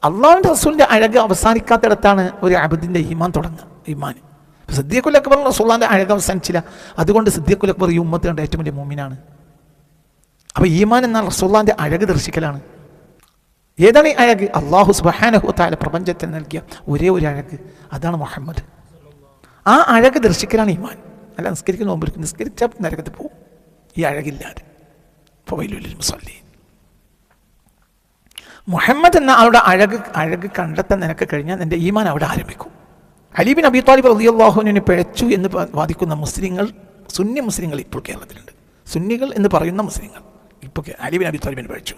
അള്ളാഹുവിൻ്റെ റസൂലിൻ്റെ അഴക് അവസാനിക്കാത്തിടത്താണ് ഒരു അബദിൻ്റെ ഈമാൻ തുടങ്ങുക. ഈമാൻ സിദ്ദീഖുൽ അക്ബർ റസൂലുള്ളാഹിൻ്റെ അഴക് അവസാനിച്ചില്ല, അതുകൊണ്ട് സിദ്ദീഖുൽ അക്ബർ ഈ ഉമ്മത്ത് കണ്ട ഏറ്റവും വലിയ മുഅ്മിനാണ്. അപ്പോൾ ഈമാൻ എന്നാൽ റസൂലുള്ളാഹിൻ്റെ അഴക് ദർശിക്കലാണ്. ഏതാണ് ഈ അഴക്? അള്ളാഹു സുബ്ഹാനഹു വ തആല പ്രപഞ്ചത്തിൽ നൽകിയ ഒരേ ഒരു അഴക്, അതാണ് മുഹമ്മദ്. ആ അഴക് ദർശിക്കലാണ് ഈമാൻ. അല്ല നിസ്കരിക്കുന്ന മുമ്പ് നിസ്കരിച്ചാൽ നരകത്തിൽ പോകും ഈ അഴകില്ലാതെ. ഫവൈലുൽ മുസല്ലീൻ. മുഹമ്മദ് എന്ന ആളുടെ അഴക് കണ്ടെത്താൻ നിനക്ക് കഴിഞ്ഞാൽ നിൻ്റെ ഈമാൻ അവിടെ ആരംഭിക്കും. അലി ബിൻ അബീ ത്വാലിബ് റളിയല്ലാഹു അൻഹുവിനെ പിഴച്ചു എന്ന് വാദിക്കുന്ന മുസ്ലിങ്ങൾ, സുന്നി മുസ്ലിങ്ങൾ ഇപ്പോൾ കേരളത്തിലുണ്ട്. സുന്നികൾ എന്ന് പറയുന്ന മുസ്ലിങ്ങൾ ഇപ്പോൾ അലി ബിൻ അബീ ത്വാലിബിനെ പിഴച്ചു,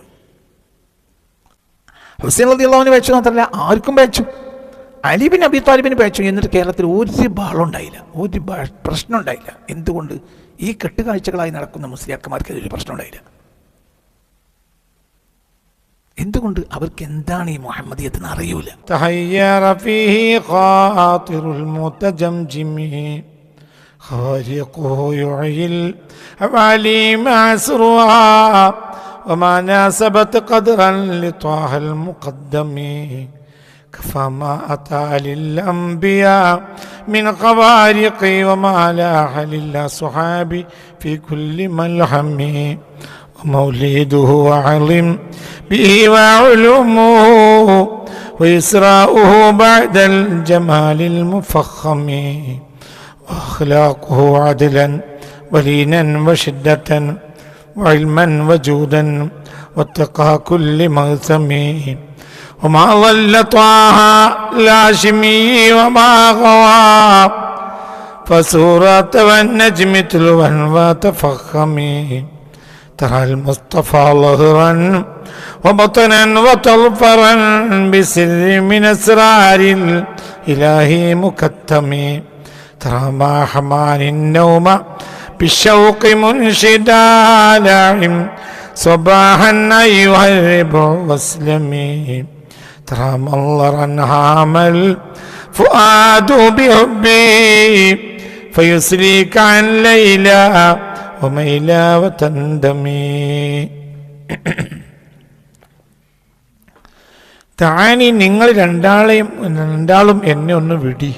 ഹുസൈൻ റളിയല്ലാഹുവിനെ പിഴച്ചു മാത്രമല്ല ആർക്കും പിഴച്ചു. അലി ബിൻ അബീ ത്വാലിബിനെ പിഴച്ചു. എന്നിട്ട് കേരളത്തിൽ ഒരു ബഹളമുണ്ടായില്ല, ഒരു പ്രശ്നം ഉണ്ടായില്ല. എന്തുകൊണ്ട്? ഈ കെട്ടുകാഴ്ചകളായി നടക്കുന്ന മുസ്ലിയാക്കന്മാർക്ക് ഒരു പ്രശ്നം ഉണ്ടായില്ല. എന്തുകൊണ്ട്? അവർക്ക് എന്താണ് ഈ മുഹമ്മദിയത്ത് എന്ന് അറിയൂല. തഹയ്യറ ഫീഹി ഖാതിറുൽ മുതജംജിമി ഖാരിഖുഹു യുഇൽ അവലി മഅസ്റുഹാ വമാ നാസബത് ഖദ്റൻ ലിത്വാഹൽ മുഖദ്ദമി كفما أتى للأنبياء من خوارق وما لاح للأصحاب في كل ملحم ومولده وعظم به وعلومه وإسراؤه بعد الجمال المفخم وأخلاقه عدلا ولينا وشدة وعلما وجودا واتقى كل مغثم وما ضل طه الهاشمي وما غوى فسورة والنجم تلوا وتفخمي ترى المصطفى ظهرا وبطنا وطلفرا بسر من أسرار الإله مكتم ترى ما حمان النوم بالشوق منشدا لاعم صباحا أيها الربع واسلمي ترى منظرا هام الفؤاد بحبي فيسليك عن ليلى وميلى وتندمي താനി നിങ്ങൾ രണ്ടാളും എന്നെ ഒന്ന് വിടി.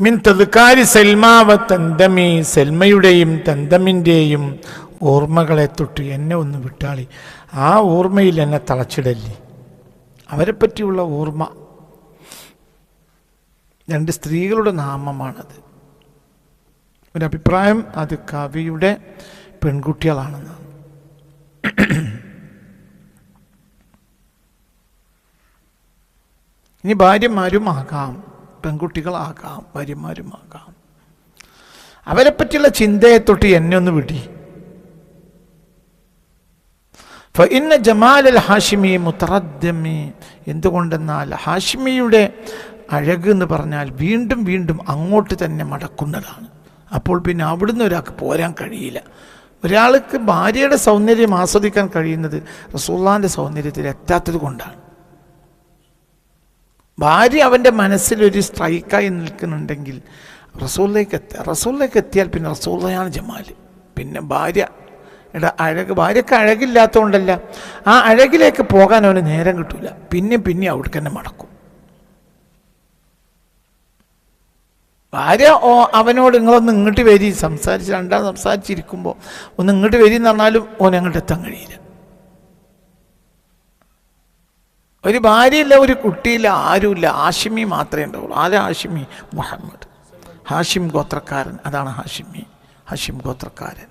മിൻ തദ്കാരി സൽമാവ തന്തമി, സൽമയുടെയും തന്തമിൻ്റെയും ഓർമ്മകളെ തൊട്ട് എന്നെ ഒന്ന് വിട്ടാളി. ആ ഓർമ്മയിൽ എന്നെ തളച്ചിടല്ലേ. അവരെ പറ്റിയുള്ള ഓർമ്മ. രണ്ട് സ്ത്രീകളുടെ നാമമാണത്. ഒരഭിപ്രായം അത് കവിയുടെ പെൺകുട്ടികളാണെന്നാണ്. ഇനി ഭാര്യമാരും ആകാം, പെൺകുട്ടികളാകാം, ഭാര്യമാരുമാകാം. അവരെ പറ്റിയുള്ള ചിന്തയെ തൊട്ട് എന്നെ ഒന്ന് വിടി. ഫഇന്ന ജമാലൽ ഹാഷിമി മുതറദ്ദമി, എന്തുകൊണ്ടെന്നാൽ ഹാഷിമിയുടെ അഴക് എന്ന് പറഞ്ഞാൽ വീണ്ടും വീണ്ടും അങ്ങോട്ട് തന്നെ മടക്കുന്നതാണ്. അപ്പോൾ പിന്നെ അവിടുന്ന് ഒരാൾക്ക് പോരാൻ കഴിയില്ല. ഒരാൾക്ക് ഭാര്യയുടെ സൗന്ദര്യം ആസ്വദിക്കാൻ കഴിയുന്നത് റസൂലുള്ളാഹിൻ്റെ സൗന്ദര്യത്തിൽ എത്താത്തത് കൊണ്ടാണ്. ഭാര്യ അവൻ്റെ മനസ്സിലൊരു സ്ട്രൈക്കായി നിൽക്കുന്നുണ്ടെങ്കിൽ റസൂലിലേക്ക് എത്തിയാൽ പിന്നെ റസൂലുള്ളാഹിയാണ് ജമാൽ. പിന്നെ ഭാര്യക്ക് അഴകില്ലാത്തതുകൊണ്ടല്ല, ആ അഴകിലേക്ക് പോകാൻ അവന് നേരം കിട്ടില്ല. പിന്നെ അവിടേക്ക് തന്നെ മടക്കും. ഭാര്യ അവനോട് നിങ്ങളൊന്ന് ഇങ്ങോട്ട് വരി, രണ്ടാം സംസാരിച്ചിരിക്കുമ്പോൾ ഒന്ന് ഇങ്ങോട്ട് വരി എന്ന് പറഞ്ഞാലും ഓൻ അങ്ങോട്ട് എത്താൻ കഴിയില്ല. ഒരു ഭാര്യയില്ല, ഒരു കുട്ടിയില്ല, ആരുമില്ല. ഹാഷിമി മാത്രമേ ഉണ്ടാവുള്ളൂ. ആരാ ഹാഷിമി? മുഹമ്മദ്, ഹാഷിം ഗോത്രക്കാരൻ. അതാണ് ഹാഷിം ഗോത്രക്കാരൻ.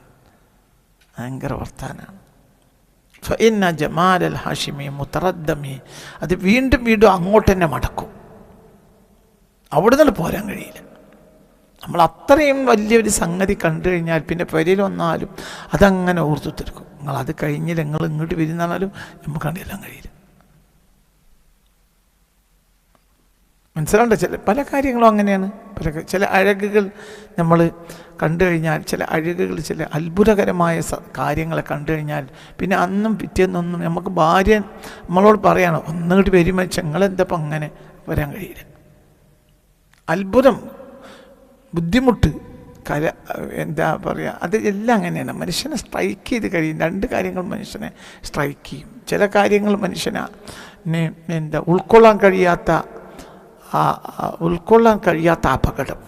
ഭയങ്കര വർത്താനാണ്. ഫഇന്ന ജമാലൽ ഹാഷിമി മുതറദ്ദമി, അത് വീണ്ടും വീണ്ടും അങ്ങോട്ട് തന്നെ മടക്കും. അവിടെ നിന്ന് പോരാൻ കഴിയില്ല. നമ്മൾ അത്രയും വലിയൊരു സംഗതി കണ്ടു കഴിഞ്ഞാൽ പിന്നെ പെരയിൽ വന്നാലും അതങ്ങനെ ഓർത്തുത്തിരിക്കും. അത് കഴിഞ്ഞില്ല, നിങ്ങൾ ഇങ്ങോട്ട് വരുന്നാലും നമുക്ക് കണ്ടെല്ലാം കഴിയില്ല. മനസ്സിലാണ്ട്? പല കാര്യങ്ങളും അങ്ങനെയാണ്. ചില അഴകുകൾ നമ്മൾ കണ്ടു കഴിഞ്ഞാൽ, ചില അഴകുകൾ, ചില അത്ഭുതകരമായ കാര്യങ്ങളെ കണ്ടു കഴിഞ്ഞാൽ പിന്നെ അന്നും പിറ്റേന്നൊന്നും നമുക്ക് ഭാര്യ നമ്മളോട് പറയണം ഒന്നിങ്ങോട്ട് വരുമ്പോൾ ഞങ്ങളെന്തപ്പം അങ്ങനെ വരാൻ കഴിയില്ല. അത്ഭുതം, ബുദ്ധിമുട്ട്, എന്താ പറയുക, അത് എല്ലാം അങ്ങനെയാണ്. മനുഷ്യനെ സ്ട്രൈക്ക് ചെയ്ത് കഴിയും. രണ്ട് കാര്യങ്ങൾ മനുഷ്യനെ സ്ട്രൈക്ക് ചെയ്യും. ചില കാര്യങ്ങൾ മനുഷ്യനെ ഉൾക്കൊള്ളാൻ കഴിയാത്ത അപകടം,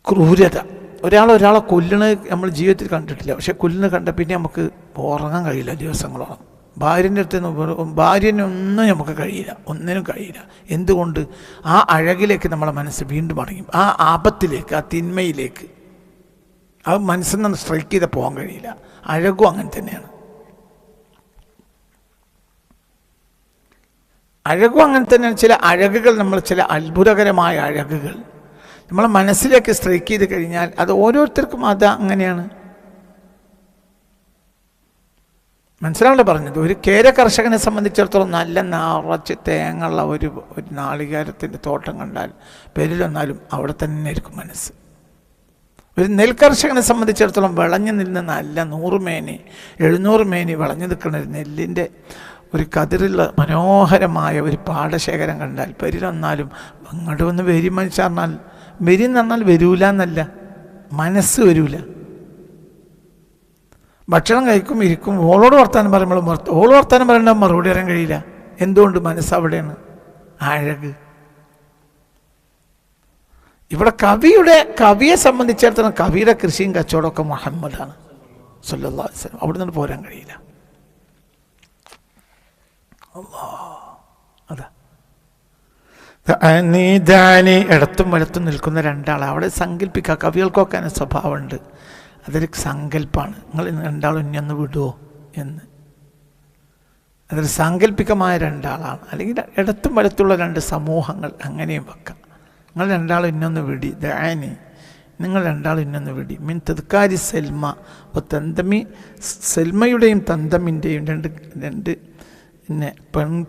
ക്രൂരത. ഒരാളെ കൊല്ലണത് നമ്മൾ ജീവിതത്തിൽ കണ്ടിട്ടില്ല, പക്ഷെ കൊല്ലുന്നത് കണ്ട പിന്നെ നമുക്ക് ഉറങ്ങാൻ കഴിയില്ല ദിവസങ്ങളോളം. ഭാര്യൻ്റെ അടുത്ത് ഭാര്യനെ ഒന്നും നമുക്ക് കഴിയില്ല, ഒന്നിനും കഴിയില്ല. എന്തുകൊണ്ട്? ആ അഴകിലേക്ക് നമ്മളെ മനസ്സ് വീണ്ടും മടങ്ങി, ആ ആപത്തിലേക്ക്, ആ തിന്മയിലേക്ക്. അത് മനസ്സിൽ നിന്ന് സ്ട്രൈക്ക് ചെയ്ത് പോകാൻ കഴിയില്ല. അഴകും അങ്ങനെ തന്നെയാണ്. അഴകും അങ്ങനെ തന്നെയാണ്. ചില അഴകുകൾ, ചില അത്ഭുതകരമായ അഴകുകൾ നമ്മളെ മനസ്സിലേക്ക് സ്ട്രൈക്ക് ചെയ്ത് കഴിഞ്ഞാൽ അത് ഓരോരുത്തർക്കും അത് അങ്ങനെയാണ്. മനസ്സിലാണല്ലോ പറഞ്ഞത്. ഒരു കേര കർഷകനെ സംബന്ധിച്ചിടത്തോളം നല്ല നിറച്ച് തേങ്ങുള്ള ഒരു നാളികേരത്തിൻ്റെ തോട്ടം കണ്ടാൽ പേരിലൊന്നാലും അവിടെ തന്നെ ആയിരിക്കും മനസ്സ്. ഒരു നെൽകർഷകനെ സംബന്ധിച്ചിടത്തോളം വിളഞ്ഞു നിന്ന നല്ല 100 മേനി 700 മേനി വിളഞ്ഞു നിൽക്കുന്ന ഒരു നെല്ലിൻ്റെ ഒരു കതിരുള്ള മനോഹരമായ ഒരു പാടശേഖരം കണ്ടാൽ പേരിലൊന്നാലും അങ്ങോട്ട് വന്ന് വരി മനുഷ്യർന്നാൽ വരി എന്ന് പറഞ്ഞാൽ വരൂല എന്നല്ല, മനസ്സ് വരൂല. ഭക്ഷണം കഴിക്കും, ഇരിക്കും, ഓളോട് വർത്താനം പറയുമ്പോൾ ഓള് വർത്താനം പറയേണ്ട മറുപടി പറയാൻ കഴിയില്ല. എന്തുകൊണ്ട്? മനസ്സവിടെയാണ്, അഴക്. ഇവിടെ കവിയെ സംബന്ധിച്ചിടത്തോളം കവിയുടെ കൃഷിയും കച്ചവടമൊക്കെ മുഹമ്മദാണ് സല്ലല്ലാഹു അലൈഹി വസല്ലം. അവിടെ നിന്ന് പോരാൻ കഴിയില്ല. അതാ ഇടത്തും വലത്തും നിൽക്കുന്ന രണ്ടാൾ അവിടെ സങ്കല്പിക്കുക. കവികൾക്കൊക്കെ അതിന് സ്വഭാവമുണ്ട്. അതൊരു സങ്കല്പമാണ്. നിങ്ങൾ രണ്ടാളും ഇനി ഒന്ന് വിടുമോ എന്ന്. അതൊരു സാങ്കല്പികമായ രണ്ടാളാണ്. അല്ലെങ്കിൽ ഇടത്തും വലത്തുള്ള രണ്ട് സമൂഹങ്ങൾ, അങ്ങനെയും വെക്കാം. നിങ്ങൾ രണ്ടാളും ഇന്നൊന്ന് വിടി, ദാനി നിങ്ങൾ രണ്ടാളും ഇന്നൊന്ന് വിടി. മിൻ തദ്കാരി സെൽമ തന്തമി, സെൽമയുടെയും തന്തമിൻ്റെയും രണ്ട് പിന്നെ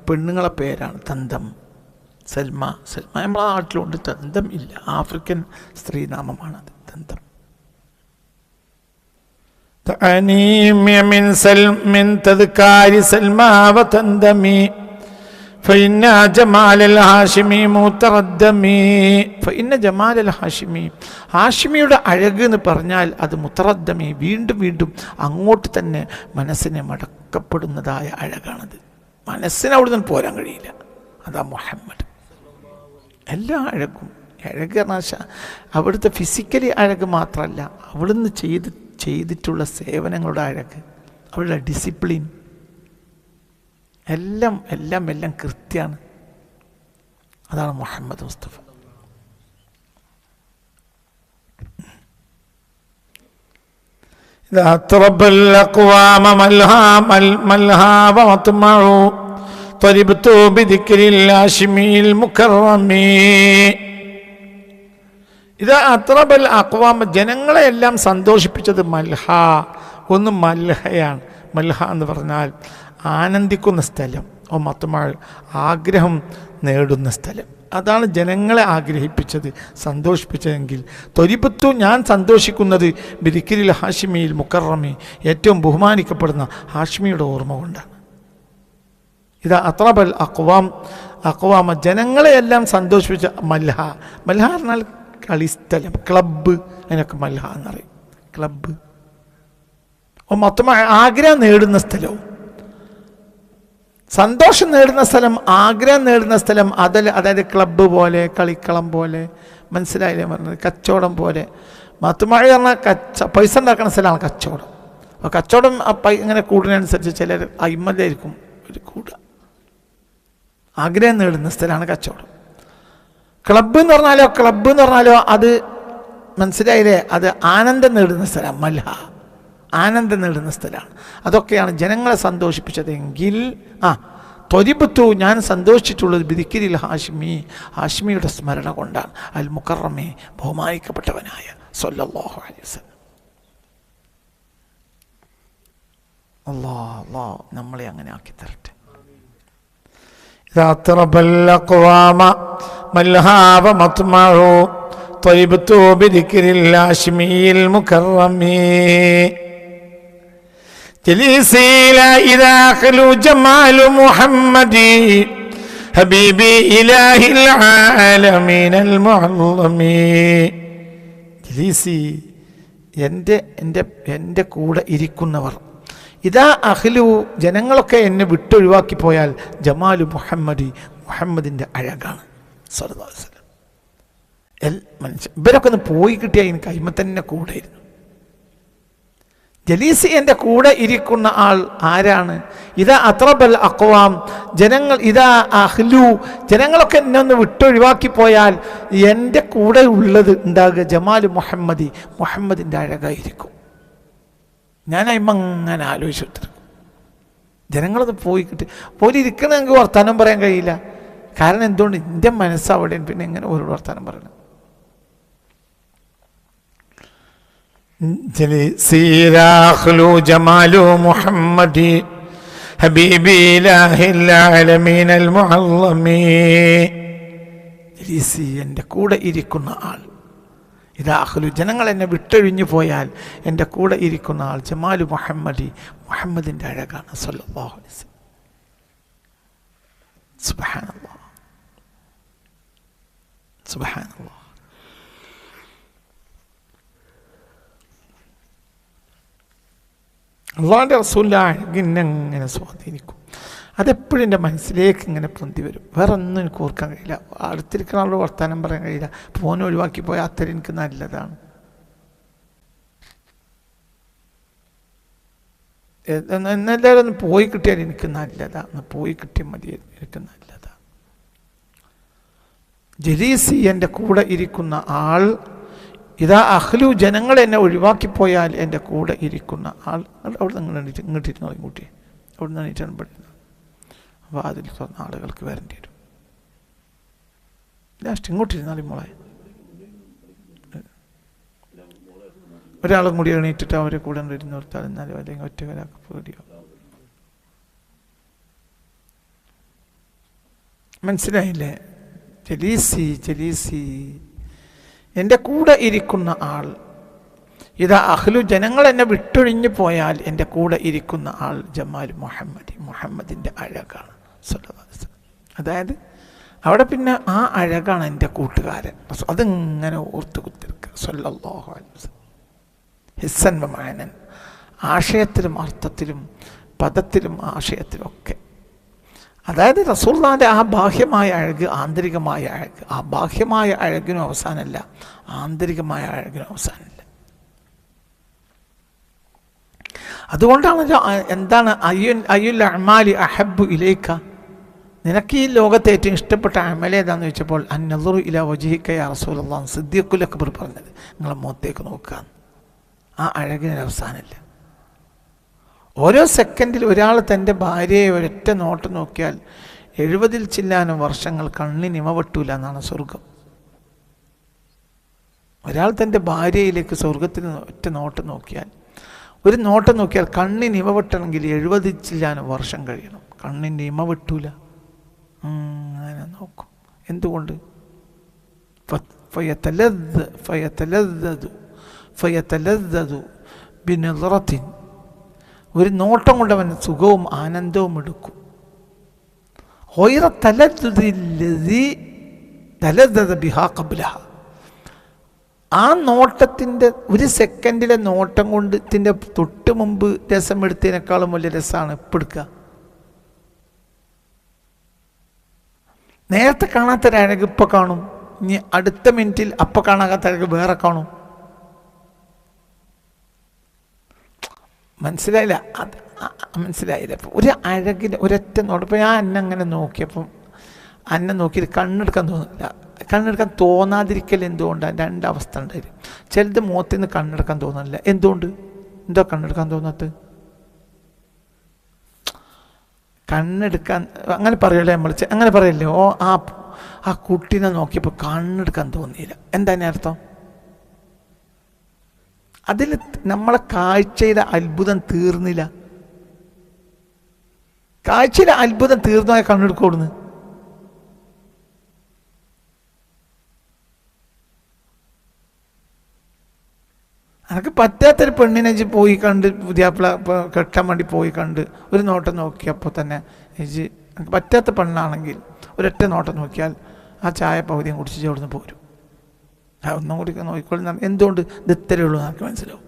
പെണ്ണുങ്ങളെ പേരാണ് തന്തം, സെൽമ. നമ്മളെ നാട്ടിലുണ്ട്, തന്തം ഇല്ല. ആഫ്രിക്കൻ സ്ത്രീനാമമാണത് തന്തം. من تذكار سلمى وتندمي فإن جمال الهاشمي متردمي فإن جمال الهاشمي ഹാഷിമിയുടെ അഴക് എന്ന് പറഞ്ഞാൽ അത് മുത്തറദ്ദമി, വീണ്ടും വീണ്ടും അങ്ങോട്ട് തന്നെ മനസ്സിനെ മടക്കപ്പെടുന്നതായ അഴകാണത്. മനസ്സിന് അവിടെ നിന്ന് പോരാൻ കഴിയില്ല. അതാ മുഹമ്മദ്. എല്ലാ അഴകും, അഴക് പറഞ്ഞാൽ അവിടുത്തെ ഫിസിക്കലി അഴക് മാത്രമല്ല, അവിടുന്ന് ചെയ്തിട്ടുള്ള സേവനങ്ങളുടെ അഴക്, അവരുടെ ഡിസിപ്ലിൻ എല്ലാം എല്ലാം എല്ലാം കൃത്യമാണ്. അതാണ് മുഹമ്മദ് മുസ്തഫ. ഇത് അത്രബൽ അക്വാമ, ജനങ്ങളെയെല്ലാം സന്തോഷിപ്പിച്ചത് മൽഹ. ഒന്ന് മൽഹയാണ്. മൽഹ എന്ന് പറഞ്ഞാൽ ആനന്ദിക്കുന്ന സ്ഥലം, ഓ മത്തുമാൾ ആഗ്രഹം നേടുന്ന സ്ഥലം. അതാണ് ജനങ്ങളെ ആഗ്രഹിപ്പിച്ചത്, സന്തോഷിപ്പിച്ചതെങ്കിൽ. ത്വരിബത്തു, ഞാൻ സന്തോഷിക്കുന്നത് ബിദിക്രിൽ ഹാഷിമിയിൽ മുക്കറമി, ഏറ്റവും ബഹുമാനിക്കപ്പെടുന്ന ഹാഷിമിയുടെ ഓർമ്മ കൊണ്ടാണ്. ഇത് അത്രബൽ അക്വാമ, ജനങ്ങളെയെല്ലാം സന്തോഷിപ്പിച്ച മൽഹ. മൽഹ എന്നാൽ കളിസ്ഥലം, ക്ലബ്ബ്, അതിനൊക്കെ മൽഹ എന്നറിയും. ക്ലബ്ബ് മൊത്തം ആഗ്രഹം നേടുന്ന സ്ഥലവും, സന്തോഷം നേടുന്ന സ്ഥലം, ആഗ്രഹം നേടുന്ന സ്ഥലം. അതായത് ക്ലബ്ബ് പോലെ, കളിക്കളം പോലെ, മനസ്സിലായില്ലേ പറഞ്ഞത്? കച്ചവടം പോലെ. മത്തുമഴ പറഞ്ഞാൽ പൈസ ഉണ്ടാക്കുന്ന സ്ഥലമാണ് കച്ചവടം. അപ്പോൾ കച്ചവടം ഇങ്ങനെ കൂടുന്നതനുസരിച്ച് ചിലർ അയിമല്ലായിരിക്കും ഒരു കൂടുക. ആഗ്രഹം നേടുന്ന സ്ഥലമാണ് കച്ചവടം. ക്ലബ്ബ് എന്ന് പറഞ്ഞാലോ അത് മനസ്സിലായില്ലേ, അത് ആനന്ദം നേടുന്ന സ്ഥലം. മൽഹ ആനന്ദം നേടുന്ന സ്ഥലമാണ്. അതൊക്കെയാണ് ജനങ്ങളെ സന്തോഷിപ്പിച്ചതെങ്കിൽ ത്വരിബത്തു, ഞാൻ സന്തോഷിച്ചിട്ടുള്ളത് ബിദിക്രിൽ ഹാഷിമി, ഹാഷിമിയുടെ സ്മരണ കൊണ്ടാണ്. അൽ മുക്കറമി, ബഹുമാനിക്കപ്പെട്ടവനായ സല്ലല്ലാഹു അലൈഹി വസല്ലം. അല്ലാഹ് നമ്മളെ അങ്ങനെ ആക്കി തരട്ടെ. ത്വരിബത്തു ബിദിക്രിൽ ഹാഷിമിയിൽ മുക്കറമി جليسي لا إذا خلو جمال محمدي حبيبي إله العالمين المعظم ജലീസി എൻ്റെ കൂടെ ഇരിക്കുന്നവർ, ഇതാ അഹ്ലു ജനങ്ങളൊക്കെ എന്നെ വിട്ടൊഴിവാക്കി പോയാൽ ജമാലു മുഹമ്മദി മുഹമ്മദിൻ്റെ അഴകാണ് സല്ലല്ലാഹു അലൈഹി വസല്ലം. ഇവരൊക്കെ ഒന്ന് പോയി കിട്ടിയാൽ എനിക്ക് അയിമ തന്നെ കൂടെ ഇരുന്നു. ജലീസി എൻ്റെ കൂടെ ഇരിക്കുന്ന ആൾ ആരാണ്? ഇതാ അത്രബൽ അക്വാം ജനങ്ങൾ, ഇതാ അഹ്ലു ജനങ്ങളൊക്കെ എന്നെ ഒന്ന് വിട്ടൊഴിവാക്കി പോയാൽ എൻ്റെ കൂടെ ഉള്ളത് ഉണ്ടാകുക ജമാലു മുഹമ്മദി മുഹമ്മദിൻ്റെ അഴകായിരിക്കും. ഞാൻ അയിമ അങ്ങനെ ആലോചിച്ചിട്ട് ജനങ്ങളൊന്ന് പോയി കിട്ടി പോയി ഇരിക്കണ എനിക്ക് വർത്താനം പറയാൻ കഴിയില്ല. കാരണം എന്തുകൊണ്ട്? എൻ്റെ മനസ്സ് അവിടെ, പിന്നെ എങ്ങനെ ഓരോട് വർത്താനം പറയണം? ജലീസിരാഖ്ലു ജമാലു മുഹമ്മദി ഹബീബി ഇലാഹിൽ ആലമീനൽ മുഅല്ലമി. ജലീസി എൻ്റെ കൂടെ ഇരിക്കുന്ന ആൾ, ഇതാ അഹ്ലു ജനങ്ങൾ എന്നെ വിട്ടൊഴിഞ്ഞു പോയാൽ എൻ്റെ കൂടെ ഇരിക്കുന്ന ആൾ ജമാലു മുഹമ്മദി മുഹമ്മദിൻ്റെ അഴകാണ് സല്ലല്ലാഹു അലൈഹി വസല്ലം. സുബ്ഹാനല്ലാഹ് സുബ്ഹാനല്ലാഹ്. അള്ളാഹിൻ്റെ റസൂലിൻ്റെ അഴകിനെ എങ്ങനെ സ്വാധീനിക്കും, അതെപ്പോഴും എൻ്റെ മനസ്സിലേക്ക് ഇങ്ങനെ പൊന്തി വരും. വേറെ ഒന്നും എനിക്ക് ഓർക്കാൻ കഴിയില്ല. അടുത്തിരിക്കുന്ന ആളോട് വർത്താനം പറയാൻ കഴിയില്ല. ഫോൺ ഒഴിവാക്കി പോയാൽ അത്ര എനിക്ക് നല്ലതാണ്. എന്നെല്ലാവരും ഒന്ന് പോയി കിട്ടിയാൽ എനിക്ക് നല്ലതാണ്. പോയി കിട്ടിയാൽ മതിയായിരുന്നു, എനിക്ക് നല്ലതാണ്. ജലീസി എൻ്റെ കൂടെ ഇരിക്കുന്ന ആൾ, ഇതാ അഹ്ലു ജനങ്ങൾ എന്നെ ഒഴിവാക്കിപ്പോയാൽ എൻ്റെ കൂടെ ഇരിക്കുന്ന ആൾ. അവിടെ നിങ്ങൾ ഇങ്ങോട്ടിരുന്നോ, ഇങ്ങോട്ടി അവിടെ നിന്ന് എണീറ്റാണ് പഠിക്കുന്നത്. അപ്പോൾ അതിൽ തുറന്ന ആളുകൾക്ക് വരേണ്ടി വരും. ലാസ്റ്റ് ഇങ്ങോട്ടിരുന്നാലും മോളെ ഒരാളും കൂടി എണീറ്റിട്ട് അവരെ കൂടെ ഇരുന്ന് നിർത്താൽ എന്നാലും അല്ലെങ്കിൽ ഒറ്റ ഒരാൾക്ക് പേടിയാവും. മനസ്സിലായില്ലേ? ജലീസി ജലീസി എൻ്റെ കൂടെ ഇരിക്കുന്ന ആൾ, ഇതാ അഹ്ലു ജനങ്ങൾ എന്നെ വിട്ടൊഴിഞ്ഞു പോയാൽ എൻ്റെ കൂടെ ഇരിക്കുന്ന ആൾ ജമാലു മുഹമ്മദി മുഹമ്മദിൻ്റെ അഴകാണ് സല്ലല്ലാഹു അലൈഹി വസല്ലം. അതായത് അവിടെ പിന്നെ ആ അഴകാണ് എൻ്റെ കൂട്ടുകാരൻ. അതിങ്ങനെ ഓർത്ത് കുത്തിരിക്കുക സല്ലല്ലാഹു അലൈഹി വസല്ലം. ഹിസ്സൻ വ മഅനൻ, ആശയത്തിലും അർത്ഥത്തിലും പദത്തിലും ആശയത്തിലും ഒക്കെ. അതായത് റസൂലുള്ളാഹിൻ്റെ ആ ബാഹ്യമായ അഴക്, ആന്തരികമായ അഴക്. ആ ബാഹ്യമായ അഴകിനും അവസാനമല്ല, ആന്തരികമായ അഴകിനും അവസാനമില്ല. അതുകൊണ്ടാണ് എന്താണ് അയ്യുൽ അഅ്മാലി അഹബ്ബു ഇലൈക, നിനക്ക് ഈ ലോകത്തെ ഏറ്റവും ഇഷ്ടപ്പെട്ട അമൽ ഏതാണെന്ന് ചോദിച്ചപ്പോൾ അന്നദുറു ഇലാ വജ്ഹിക യാ റസൂലല്ലാഹ്, സിദ്ദീഖുൽ അക്ബർ പറഞ്ഞത് നിങ്ങളെ മുഖത്തേക്ക് നോക്കുക. ആ അഴകിന് അവസാനമില്ല. ഓരോ സെക്കൻഡിൽ ഒരാൾ തൻ്റെ ഭാര്യയെ ഒരൊറ്റ നോട്ടം നോക്കിയാൽ 70 ചില്ലാനും വർഷങ്ങൾ കണ്ണിനിമ വെട്ടൂല എന്നാണ് സ്വർഗം. ഒരാൾ തൻ്റെ ഭാര്യയിലേക്ക് സ്വർഗത്തിൽ ഒറ്റ നോട്ടം നോക്കിയാൽ, ഒരു നോട്ടം നോക്കിയാൽ കണ്ണിനിമ വെട്ടണമെങ്കിൽ 70 ചില്ലാനും വർഷം കഴിയണം. കണ്ണിൻ്റെ ഇമ വെട്ടൂല. അങ്ങനെ നോക്കും. എന്തുകൊണ്ട്? ഫയതലദ്ദു ബിനദ്റത്തിൻ, ഒരു നോട്ടം കൊണ്ട് അവൻ സുഖവും ആനന്ദവും എടുക്കും. ആ നോട്ടത്തിൻ്റെ ഒരു സെക്കൻഡിലെ നോട്ടം കൊണ്ട് ഇതിൻ്റെ തൊട്ട് മുമ്പ് രസം എടുത്തതിനേക്കാളും വലിയ രസമാണ് ഇപ്പം എടുക്കുക. നേരത്തെ കാണാത്തൊരഴക് ഇപ്പം കാണും, ഇനി അടുത്ത മിനിറ്റിൽ അപ്പം കാണാത്ത അഴക് വേറെ കാണും. മനസ്സിലായില്ല? അത് മനസ്സിലായില്ല. അപ്പോൾ ഒരു അഴകിൽ ഒരൊറ്റ നോട്ടം. ഇപ്പോൾ ഞാൻ അങ്ങനെ നോക്കിയപ്പം അന്നെ നോക്കിയിട്ട് കണ്ണെടുക്കാൻ തോന്നില്ല. കണ്ണെടുക്കാൻ തോന്നാതിരിക്കൽ എന്തുകൊണ്ടാണ്? രണ്ടവസ്ഥ ഉണ്ടായിരുന്നു. ചിലത് മുഖത്തിൽ നിന്ന് കണ്ണെടുക്കാൻ തോന്നുന്നില്ല. എന്തുകൊണ്ട്? എന്തോ കണ്ണെടുക്കാൻ തോന്നാത്തത്? കണ്ണെടുക്കാൻ അങ്ങനെ പറയല്ലേ നമ്മൾ, അങ്ങനെ പറയല്ലേ? ഓ ആ കുട്ടീനെ നോക്കിയപ്പോൾ കണ്ണെടുക്കാൻ തോന്നിയില്ല. എന്താ അർത്ഥം? അതിൽ നമ്മളെ കാഴ്ചയുടെ അത്ഭുതം തീർന്നില്ല. കാഴ്ചയുടെ അത്ഭുതം തീർന്നായ കണ്ണെടുക്കോടുന്ന്. അനക്ക് പറ്റാത്തൊരു പെണ്ണിനെ പോയി കണ്ട്, പുതിയാപ്പിള കെട്ടാൻ വേണ്ടി പോയി കണ്ട് ഒരു നോട്ടം നോക്കിയപ്പോൾ തന്നെ എനിക്ക് പറ്റാത്ത പെണ്ണാണെങ്കിൽ ഒരൊറ്റ നോട്ടം നോക്കിയാൽ ആ ചായ പകുതിയും കുടിച്ച് അവിടുന്ന് പോരും. ഒന്നും കൂടി നോക്കിക്കൊള്ളുന്ന എന്തുകൊണ്ട് ഇത് ഇത്രയേ ഉള്ളൂ നമുക്ക് മനസ്സിലാവും.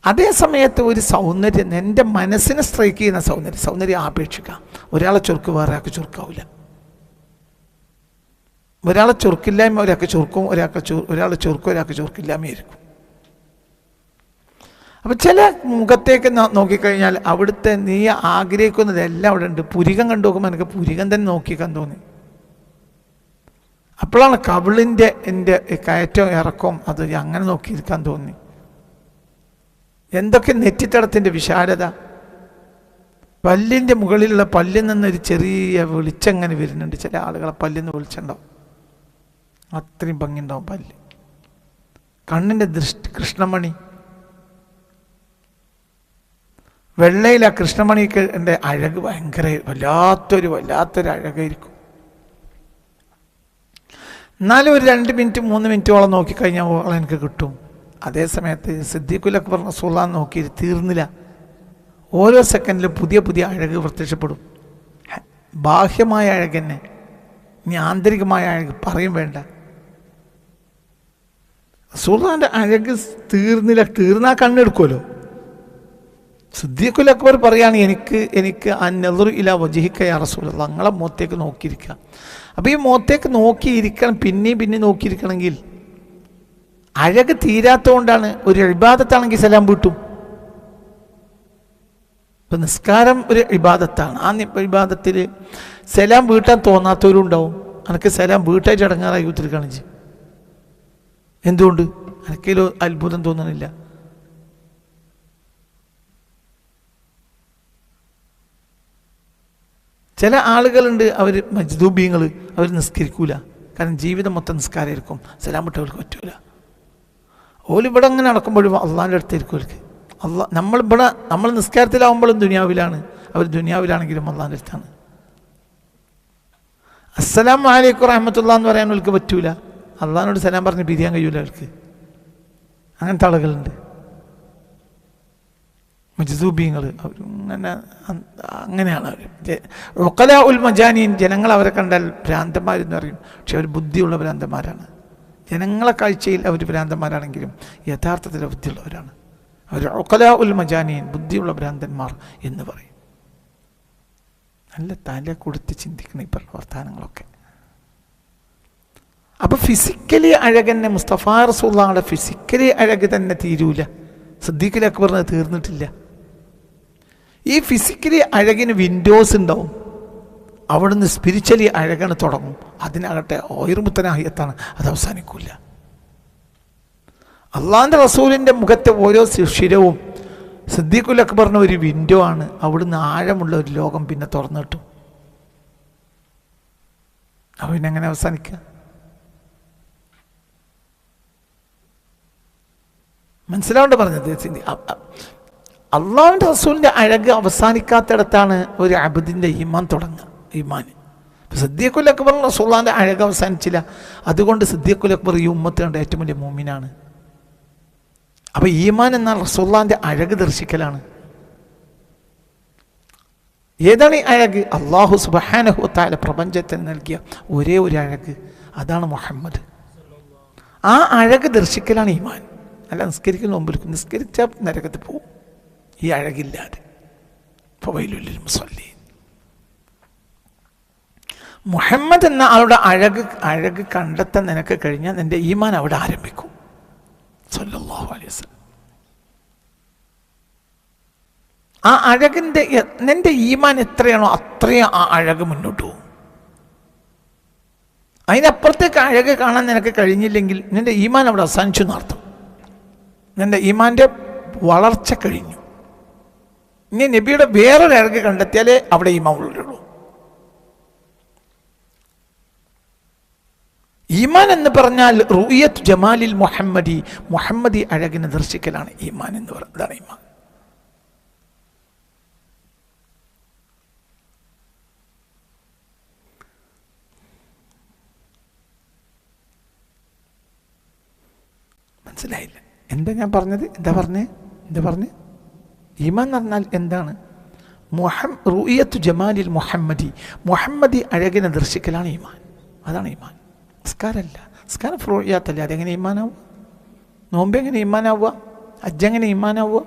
അതേ സമയത്ത് ഒരു സൗന്ദര്യം എൻ്റെ മനസ്സിനെ സ്ട്രൈക്ക് ചെയ്യുന്ന സൗന്ദര്യം ആപേക്ഷിക്കാം. ഒരാളെ ചൊറുക്ക് വേറെ ആൾക്ക് ചൊറുക്കാവില്ല. ഒരാളെ ചൊറുക്കില്ലായ്മ ഒരാൾക്ക് ചൊറുക്കും, ഒരാളെ ചൊറുക്കും ഒരാൾക്ക് ചൊറുക്കില്ലായ്മയായിരിക്കും. അപ്പം ചില മുഖത്തേക്ക് നോക്കിക്കഴിഞ്ഞാൽ അവിടുത്തെ നീ ആഗ്രഹിക്കുന്നതെല്ലാം അവിടെ ഉണ്ട്. പുരികം കണ്ടു നോക്കുമ്പോൾ എനിക്ക് പുരികം തന്നെ നോക്കിക്കാൻ തോന്നി. അപ്പോഴാണ് കവിളിൻ്റെ എൻ്റെ കയറ്റവും ഇറക്കവും അത് അങ്ങനെ നോക്കിയിരിക്കാൻ തോന്നി. എന്തൊക്കെ നെറ്റിത്തടത്തിൻ്റെ വിശാലത, പല്ലിൻ്റെ മുകളിലുള്ള പല്ലിൽ നിന്നൊരു ചെറിയ വെളിച്ചങ്ങനെ വരുന്നുണ്ട്. ചില ആളുകളെ പല്ലിൽ നിന്ന് വെളിച്ചുണ്ടാവും, അത്രയും ഭംഗിയുണ്ടാവും പല്ല്. കണ്ണിൻ്റെ കൃഷ്ണമണി, വെള്ളയിൽ ആ കൃഷ്ണമണിക്ക് എൻ്റെ അഴക് ഭയങ്കര വല്ലാത്തൊരു അഴകായിരിക്കും. എന്നാലും ഒരു 2 മിനിറ്റ് 3 മിനിറ്റോളം നോക്കിക്കഴിഞ്ഞാൽ ഓളെ എനിക്ക് കിട്ടും. അതേ സമയത്ത് സിദ്ദീഖുൽ അക്ബർ റസൂലുള്ളാഹി നോക്കി തീർന്നില്ല. ഓരോ സെക്കൻഡിലും പുതിയ അഴക് പ്രത്യക്ഷപ്പെടും. ബാഹ്യമായ അഴക് തന്നെ, ഇനി ആന്തരികമായ അഴക് പറയും വേണ്ട. റസൂലുള്ളാഹിൻ്റെ അഴക് തീർന്നാൽ കണ്ണെടുക്കുമല്ലോ. സിദ്ദീഖുൽ അക്ബർ പറയാണ് എനിക്ക് അന്നദുറു ഇലാ വജ്ഹിക യാ റസൂലല്ലാഹ്, നിങ്ങളെ മുഖത്തേക്ക് നോക്കിയിരിക്കുക. അപ്പോൾ ഈ മുഖത്തേക്ക് നോക്കിയിരിക്കണം, പിന്നെ നോക്കിയിരിക്കണമെങ്കിൽ അഴക് തീരാത്തതുകൊണ്ടാണ്. ഒരു ഇബാദത്താണെങ്കിൽ സലാം വീട്ടും. ഇപ്പം നിസ്കാരം ഒരു ഇബാദത്താണ്. ആ ഇബാദത്തിൽ സലാം വീട്ടാൻ തോന്നാത്തവരും ഉണ്ടാവും. എനിക്ക് സലാം വീട്ടായിട്ട് അടങ്ങാറായി ഉത്തിരിക്കുകയാണ് ചെയ്യും. എന്തുകൊണ്ട്? എനിക്കൊരു അത്ഭുതം തോന്നണില്ല. ചില ആളുകളുണ്ട്, അവർ മജ്ദൂബീങ്ങൾ, അവർ നിസ്കരിക്കൂല. കാരണം ജീവിതം മൊത്തം നിസ്കാരമായിരിക്കും. സലാം വിട്ടവർക്ക് പറ്റൂല. ഓലിവിടെ അങ്ങനെ നടക്കുമ്പോഴും അള്ളാഹിൻ്റെ അടുത്തായിരിക്കും അവർക്ക്. നമ്മൾ നിസ്കാരത്തിലാവുമ്പോഴും ദുനിയാവിലാണ്, അവർ ദുനിയാവിലാണെങ്കിലും അള്ളാഹിൻ്റെ അടുത്താണ്. അസ്സലാമു അലൈക്കും റഹ്മത്തുള്ളാഹി എന്ന് പറയാൻ അവർക്ക് പറ്റൂല. അള്ളാഹിനോട് സലാം പറഞ്ഞ് പിരിയാൻ കഴിയൂല അവർക്ക്. അങ്ങനത്തെ ആളുകളുണ്ട്, മജ്ദൂബീങ്ങൾ. അങ്ങനെയാണ് അവർ. ഉഖലാ ഉൽ മജാനീൻ, ജനങ്ങൾ അവരെ കണ്ടാൽ ഭ്രാന്തന്മാരെന്ന് പറയും. പക്ഷെ അവർ ബുദ്ധിയുള്ള ഭ്രാന്തന്മാരാണ്. ജനങ്ങളെ കാഴ്ചയിൽ അവർ ഭ്രാന്തന്മാരാണെങ്കിലും യഥാർത്ഥത്തിൽ ബുദ്ധിയുള്ളവരാണ്. അവർ ഉഖലാ ഉൽ മജാനീൻ, ബുദ്ധിയുള്ള ഭ്രാന്തന്മാർ എന്ന് പറയും. നല്ല തല കൊടുത്ത് ചിന്തിക്കണം ഈ പറഞ്ഞ വർത്തമാനങ്ങളൊക്കെ. അപ്പോൾ ഫിസിക്കലി അഴകന്നെ മുസ്തഫാ റസൂലുള്ളാഹിയുടെ ഫിസിക്കലി അഴക് തന്നെ തീരൂല. സിദ്ദീഖുൽ അക്ബറിന് തീർന്നിട്ടില്ല. ഈ ഫിസിക്കലി അഴകിന് വിൻഡോസ് ഉണ്ടാവും. അവിടുന്ന് സ്പിരിച്വലി അഴകാണ് തുടങ്ങും. അതിനാകട്ടെ ഓയർമുത്തനാഹിയത്താണ്, അത് അവസാനിക്കില്ല. അള്ളാഹിൻ്റെ റസൂലിൻ്റെ മുഖത്തെ ഓരോ ശിരവും സിദ്ദീഖുൽ അക്ബറിന് ഒരു വിൻഡോ ആണ്. അവിടുന്ന് ആഴമുള്ള ഒരു ലോകം പിന്നെ തുറന്നു കിട്ടും. അപ്പോൾ പിന്നെ എങ്ങനെ അവസാനിക്കുക? മനസ്സിലാവേണ്ട പറഞ്ഞത്. അള്ളാഹുവിൻ്റെ റസൂലിൻ്റെ അഴക് അവസാനിക്കാത്തിടത്താണ് ഒരു അബ്ദിൻ്റെ ഈമാൻ തുടങ്ങുക. ഈമാൻ സിദ്ദീഖുൽ അക്ബർ റസൂലുള്ളാഹിൻ്റെ അഴക് അവസാനിച്ചില്ല. അതുകൊണ്ട് സിദ്ദീഖുൽ അക്ബർ ഈ ഉമ്മത്തിൻ്റെ ഏറ്റവും വലിയ മുഅ്മിനാണ്. അപ്പോൾ ഈമാൻ എന്നാൽ റസൂലുള്ളാഹിൻ്റെ അഴക് ദർശിക്കലാണ്. ഏതാണ് ഈ അഴക്? അല്ലാഹു സുബ്ഹാനഹു വ തആല പ്രപഞ്ചത്തിന് നൽകിയ ഒരേ ഒരു അഴക്, അതാണ് മുഹമ്മദ്. ആ അഴക് ദർശിക്കലാണ് ഈമാൻ. അല്ല നിസ്കരിക്കുന്ന മുമ്പിൽ നിസ്കരിച്ചാൽ നരകത്തിൽ പോവും ഈ അഴകില്ലാതെ. ഫവൈലുൽ ലിൽ മുസല്ലീൻ. മുഹമ്മദ് എന്ന ആളുടെ അഴക് കണ്ടെത്താൻ നിനക്ക് കഴിഞ്ഞാൽ നിന്റെ ഈമാൻ അവിടെ ആരംഭിക്കും. സല്ലല്ലാഹു അലൈഹി വസല്ലം. ആ അഴകിൻ്റെ നിന്റെ ഈമാൻ എത്രയാണോ അത്രയും ആ അഴക് മുന്നോട്ട് പോകും. അതിനപ്പുറത്തേക്ക് അഴക് കാണാൻ നിനക്ക് കഴിഞ്ഞില്ലെങ്കിൽ നിന്റെ ഈമാൻ അവിടെ അവസാനിച്ചു എന്നർത്ഥം. നിന്റെ ഈമാൻ്റെ വളർച്ച കഴിഞ്ഞു. ഇനി നബിയുടെ വേറൊരു അഴക് കണ്ടെത്തിയാലേ അവിടെ ഈമാൻ ഉള്ളൂ. ഈമാൻ എന്ന് പറഞ്ഞാൽ റുയത്ത് ജമാലിൽ മുഹമ്മദി അഴകിനെ ദർശിക്കലാണ് ഈമാൻ എന്ന് പറയുന്നത്. അതാണ് ഈമാൻ. മനസ്സിലായില്ല എന്താ ഞാൻ പറഞ്ഞത്? എന്താ പറഞ്ഞ് ഈമാൻ എന്ന് പറഞ്ഞാൽ എന്താണ്? റുയത്ത് ജമാലിൽ മുഹമ്മദി അഴകിനെ ദർശിക്കലാണ് ഈമാൻ. അതാണ് ഈമാൻ. നിസ്കാരമല്ല, നിസ്കാരം ഫ്രോയാത്തല്ലേ, അതെങ്ങനെ ഈമാനാവുക? നോമ്പ് എങ്ങനെ ഈമാനാവുക? ഹജ്ജെങ്ങനെ ഈമാനാവുക?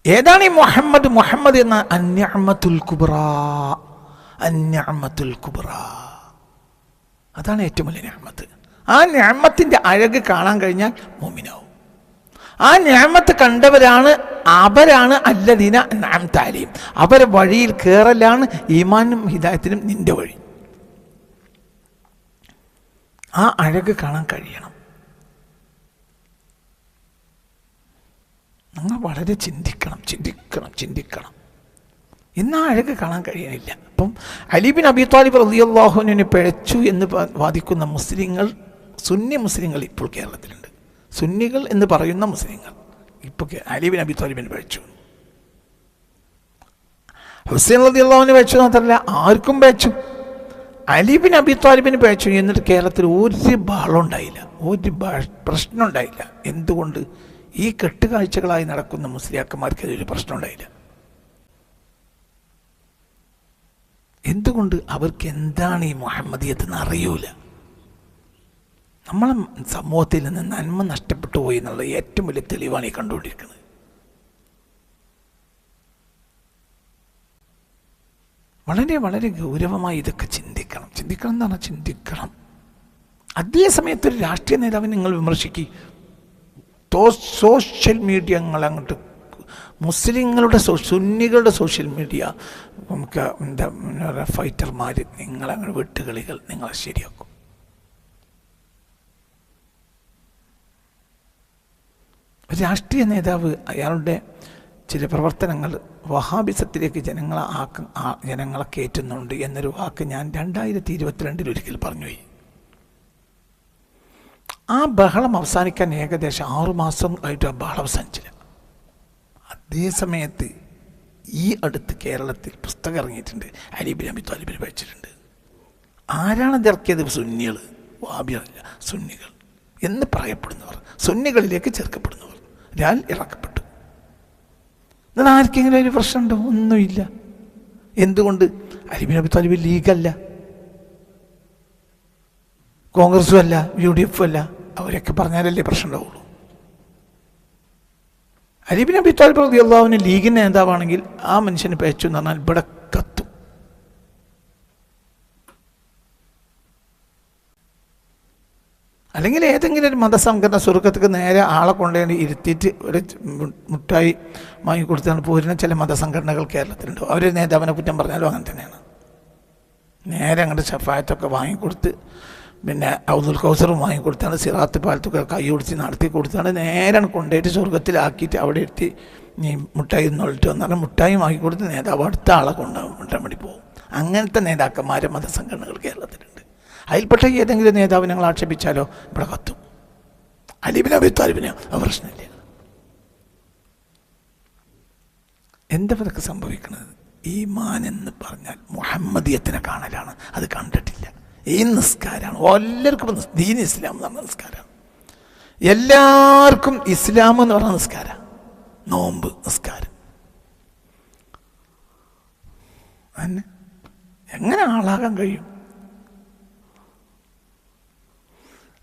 ഏതാണ് ഈ മുഹമ്മദ്? മുഹമ്മദ് എന്ന അന്യഅമത്തുൽ കുബ്ര, അന്യഅമത്തുൽ കുബ്ര, അതാണ് ഏറ്റവും വലിയ നിഅമത്ത്. ആ നിഅമത്തിൻ്റെ അഴക് കാണാൻ കഴിഞ്ഞാൽ മുഅ്മിനാവും. ആ നിഅമത്ത് കണ്ടവരാണ് അവരാണ് അല്ലദീന അൻഅംത അലൈഹിം. അവരെ വഴിയിൽ കയറലാണ് ഈമാനും ഹിദായത്തിനും നിന്റെ വഴി. ആ അഴക് കാണാൻ കഴിയണം. നിങ്ങൾ വളരെ ചിന്തിക്കണം. ഇന്ന് ആ അഴക് കാണാൻ കഴിയണില്ല. അപ്പം അലി ബിൻ അബി ത്വാലിബ് റളിയല്ലാഹു അൻഹുവിനെ പിഴച്ചു എന്ന് വാദിക്കുന്ന മുസ്ലിങ്ങൾ, സുന്നി മുസ്ലിങ്ങൾ ഇപ്പോൾ കേരളത്തിലുണ്ട്. സുന്നികൾ എന്ന് പറയുന്ന മുസ്ലിങ്ങൾ ഇപ്പോൾ അലി ബിൻ അബി ത്വാലിബിനെ പിഴച്ചു. ഹുസൈൻ റളിയല്ലാഹുവിനെ പിഴച്ചു മാത്രമല്ല, ആർക്കും പിഴച്ചു. അലി ബിൻ അബി ത്വാലിബിന് പിഴച്ചു. എന്നിട്ട് കേരളത്തിൽ ഒരു ബഹളം ഉണ്ടായില്ല, ഒരു പ്രശ്നം ഉണ്ടായില്ല. എന്തുകൊണ്ട്? ഈ കെട്ടുകാഴ്ചകളായി നടക്കുന്ന മുസ്ലിയാക്കന്മാർക്ക് അതൊരു പ്രശ്നം ഉണ്ടായില്ല. എന്തുകൊണ്ട്? അവർക്ക് എന്താണ് ഈ മുഹമ്മദിയത്ത് എന്ന് അറിയൂല. നമ്മളെ സമൂഹത്തിൽ നിന്ന് നന്മ നഷ്ടപ്പെട്ടു പോയി എന്നുള്ള ഏറ്റവും വലിയ തെളിവാണ് ഈ കണ്ടുകൊണ്ടിരിക്കുന്നത്. വളരെ വളരെ ഗൗരവമായി ഇതൊക്കെ ചിന്തിക്കണം എന്ന് പറഞ്ഞാൽ ചിന്തിക്കണം. അതേ സമയത്ത് ഒരു രാഷ്ട്രീയ നേതാവിനെ നിങ്ങൾ വിമർശിക്കുക, സോഷ്യൽ മീഡിയ അങ്ങോട്ട് മുസ്ലിങ്ങളുടെ സുന്നികളുടെ സോഷ്യൽ മീഡിയ നമുക്ക് എന്താ ഫൈറ്റർമാർ, നിങ്ങളങ്ങനെ വെട്ടുകളികൾ നിങ്ങളെ ശരിയാക്കും. രാഷ്ട്രീയ നേതാവ് അയാളുടെ ചില പ്രവർത്തനങ്ങൾ വഹാബിസത്തിലേക്ക് ജനങ്ങളെ കയറ്റുന്നുണ്ട് എന്നൊരു വാക്ക് ഞാൻ 2022 ഒരിക്കൽ പറഞ്ഞുപോയി. ആ ബഹളം അവസാനിക്കാൻ ഏകദേശം 6 മാസം ആയിട്ട് ആ ബഹളം അവസാനിച്ചില്ല. അതേ സമയത്ത് ഈ അടുത്ത് കേരളത്തിൽ പുസ്തകം ഇറങ്ങിയിട്ടുണ്ട്, അലി ബിൻ അബി ത്വാലിബിനെ പഠിച്ചിട്ടുണ്ട്. ആരാണത് ഇറക്കിയത്? സുന്നികൾ, വഹാബികളല്ല, സുന്നികൾ എന്ന് പറയപ്പെടുന്നവർ, സുന്നികളിലേക്ക് ചേർക്കപ്പെടുന്നവർ ഇറക്കപ്പെട്ടു. എന്നാൽ ആർക്കെങ്കിലും ഒരു പ്രശ്നമുണ്ടോ? ഒന്നുമില്ല. എന്തുകൊണ്ട്? അലി ബിൻ അബി ത്വാലിബ് ലീഗല്ല, കോൺഗ്രസും അല്ല, UDF അല്ല. അവരൊക്കെ പറഞ്ഞാലല്ലേ പ്രശ്നം ഉണ്ടാവുള്ളൂ. അലി ബിൻ അബി ത്വാലിബ് റളിയല്ലാഹു അൻഹു ലീഗിൻ്റെ നേതാവാണെങ്കിൽ ആ മനുഷ്യന് പേച്ചു എന്ന് പറഞ്ഞാൽ ഇവിടെ കത്തും. അല്ലെങ്കിൽ ഏതെങ്കിലും ഒരു മതസംഘടന സ്വർഗത്തേക്ക് നേരെ ആളെ കൊണ്ടുപോയി ഇരുത്തിയിട്ട് ഒരു മുട്ടായി വാങ്ങിക്കൊടുത്താണ് പോരുന്ന ചില മതസംഘടനകൾ കേരളത്തിലുണ്ട്. അവർ നേതാവിനെ കുറ്റം പറഞ്ഞാലും അങ്ങനെ തന്നെയാണ്. നേരെ അങ്ങോട്ട് ഷഫായത്തൊക്കെ വാങ്ങിക്കൊടുത്ത്, പിന്നെ ഔദുൽ കൗസറും വാങ്ങിക്കൊടുത്താണ്, സിറാത്ത് പാലത്തൊക്കെ കൈ ഒടിച്ച് നടത്തി കൊടുത്താണ് നേരെ കൊണ്ടുപോയിട്ട് സ്വർഗത്തിലാക്കിയിട്ട് അവിടെ എത്തി നീ മുട്ടായി നോളിട്ട് വന്നാൽ മുട്ടായി വാങ്ങിക്കൊടുത്ത് നേതാവ് അടുത്ത ആളെ കൊണ്ടുപോകാൻ വേണ്ടി പോകും. അങ്ങനത്തെ നേതാക്കന്മാരെ മതസംഘടനകൾ കേരളത്തിലുണ്ട്. അതിൽപ്പെട്ട ഏതെങ്കിലും നേതാവ് ഞങ്ങൾ ആക്ഷേപിച്ചാലോ ഇവിടെ കത്തും. അലി ബിൻ അബി ത്വാലിബിന് പ്രശ്നമില്ല. എന്താ ഇതൊക്കെ സംഭവിക്കുന്നത്? ഈമാൻ എന്ന് പറഞ്ഞാൽ മുഹമ്മദിയത്തിനെ കാണലാണ്. അത് കണ്ടിട്ടില്ല. ഈ നിസ്കാരമാണ് എല്ലാവർക്കും ദീൻ ഇസ്ലാം എന്ന് പറഞ്ഞ നിസ്കാരമാണ്. എല്ലാവർക്കും ഇസ്ലാം എന്ന് പറഞ്ഞ നിസ്കാരം, നോമ്പ്, നിസ്കാരം. തന്നെ എങ്ങനെ ആളാകാൻ കഴിയും?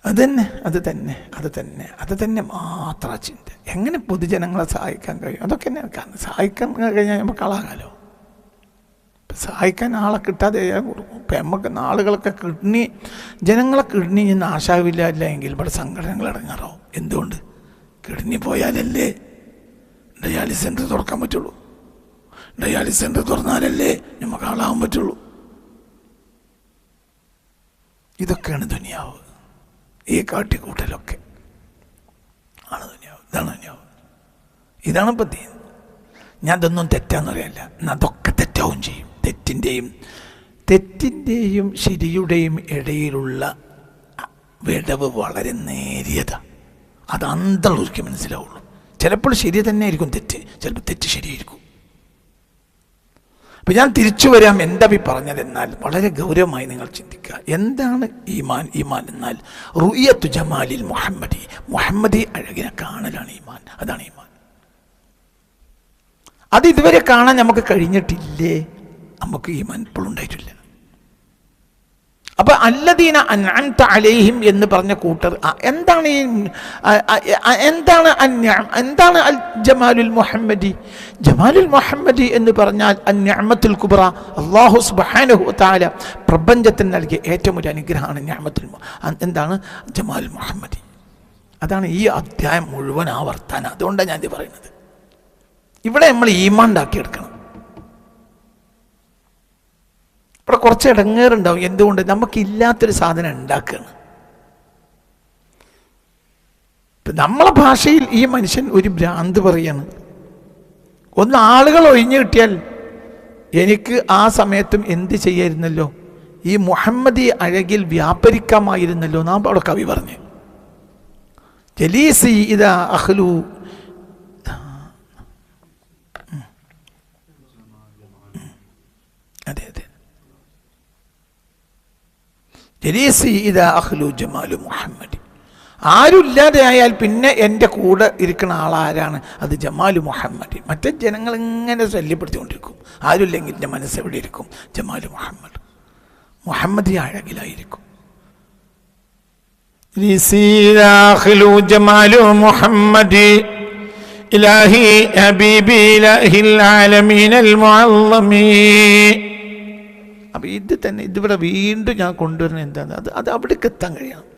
അത് തന്നെ മാത്ര ചിന്ത. എങ്ങനെ പൊതുജനങ്ങളെ സഹായിക്കാൻ കഴിയും? അതൊക്കെ തന്നെ സഹായിക്കാൻ കഴിഞ്ഞാൽ നമുക്ക് ആളാകാലോ. സഹായിക്കാൻ ആളെ കിട്ടാതെ കൊടുക്കും. ഇപ്പം നമുക്ക് ആളുകളൊക്കെ ജനങ്ങളെ കിഡ്നി നാശാവില്ല എങ്കിൽ ഇവിടെ സംഘടനകൾ ഇറങ്ങാറാവും. എന്തുകൊണ്ട്? കിഡ്നി പോയാലല്ലേ ഡയാലിസിസ് സെൻ്റർ തുറക്കാൻ പറ്റുള്ളൂ. ഡയാലിസിസ് സെൻ്റർ തുറന്നാലല്ലേ നമുക്ക് ആളാകാൻ പറ്റുള്ളൂ. ഇതൊക്കെയാണ് ദുനിയാവ്. ഈ കാട്ടിക്കൂട്ടലൊക്കെ ആണ് ദുനിയാവ്. ഇതാണ് ഇപ്പം ദീൻ. ഞാൻ ഇതൊന്നും തെറ്റാന്ന് പറയല്ല, എന്നാൽ അതൊക്കെ തെറ്റാവും ചെയ്യും. തെറ്റിൻ്റെയും ശരിയുടെയും ഇടയിലുള്ള വിടവ് വളരെ നേരിയതാണ്. അത് അന്തളൊരിക്കൽ മനസ്സിലാവുള്ളൂ. ചിലപ്പോൾ ശരി തന്നെ ആയിരിക്കും തെറ്റ്, ചിലപ്പോൾ തെറ്റ് ശരിയായിരിക്കും. അപ്പം ഞാൻ തിരിച്ചു വരാം. എന്താ പറഞ്ഞതെന്നാൽ വളരെ ഗൗരവമായി നിങ്ങൾ ചിന്തിക്കുക. എന്താണ് ഈമാൻ? ഈമാൻ എന്നാൽ റുഇയത്തു ജമാലിൽ മുഹമ്മദി, മുഹമ്മദി അഴകിനെ കാണലാണ് ഈമാൻ. അതാണ് ഈമാൻ. അത് ഇതുവരെ കാണാൻ നമുക്ക് കഴിഞ്ഞിട്ടില്ലേ? നമുക്ക് ഈമാൻ ഇപ്പോഴും ഉണ്ടായിട്ടില്ല. അപ്പൊ അല്ലദീന അൻഅംത അലൈഹിം എന്ന് പറഞ്ഞ കൂട്ടർ എന്താണ് ഈ എന്താണ് അൽ ജമാലുൽ മുഹമ്മദി? ജമാലുൽ മുഹമ്മദി എന്ന് പറഞ്ഞാൽ അൻനിഅമത്തുൽ കുബ്ര. അല്ലാഹു സുബ്ഹാനഹു വ തആല പ്രപഞ്ചത്തിന് നൽകിയ ഏറ്റവും ഒരു അനുഗ്രഹമാണ് നിഅമത്തുൽ എന്താണ് ജമാലുൽ മുഹമ്മദി. അതാണ് ഈ അധ്യായം മുഴുവൻ ആവർത്തനം. അതുകൊണ്ടാണ് ഞാൻ ഇത് പറയുന്നത്. ഇവിടെ നമ്മൾ ഈമാൻ ഉണ്ടാക്കിയെടുക്കണം. ഇവിടെ കുറച്ച് ഇടങ്ങേറുണ്ടാവും. എന്തുകൊണ്ട്? നമുക്കില്ലാത്തൊരു സാധനം ഉണ്ടാക്കുകയാണ്. നമ്മളെ ഭാഷയിൽ ഈ മനുഷ്യൻ ഒരു ഭ്രാന്ത് പറയാണ്. ഒന്ന് ആളുകൾ ഒഴിഞ്ഞു കിട്ടിയാൽ എനിക്ക് ആ സമയത്തും എന്ത് ചെയ്യായിരുന്നല്ലോ, ഈ മുഹമ്മദി അഴകിൽ വ്യാപരിക്കാമായിരുന്നല്ലോ. നാം അവിടെ കവി പറഞ്ഞു, ജലീസി ഇതാ അഹ്ലു അതെ അതെ ജലീസി ഇതാ അഹ്ലു ജമാലു മുഹമ്മദി. ആരുമില്ലാതെ ആയാൽ പിന്നെ എൻ്റെ കൂടെ ഇരിക്കുന്ന ആളാരാണ്? അത് ജമാലു മുഹമ്മദി. മറ്റേ ജനങ്ങൾ ഇങ്ങനെ ശല്യപ്പെടുത്തിക്കൊണ്ടിരിക്കും. ആരുമില്ലെങ്കിൽ എൻ്റെ മനസ്സെവിടെ ഇരിക്കും? ജമാലു മുഹമ്മദ്, മുഹമ്മദി അഴകിലായിരിക്കും. ജമാലു മുഹമ്മദി ഇലാഹി ഹബീബി ഇലാഹിൽ ആലമീനൽ മുഅല്ലമി. അപ്പം ഇത് തന്നെ ഇതിവിടെ വീണ്ടും ഞാൻ കൊണ്ടുവരുന്നത് എന്താണ്? അത് അവിടേക്ക് എത്താൻ കഴിയണം.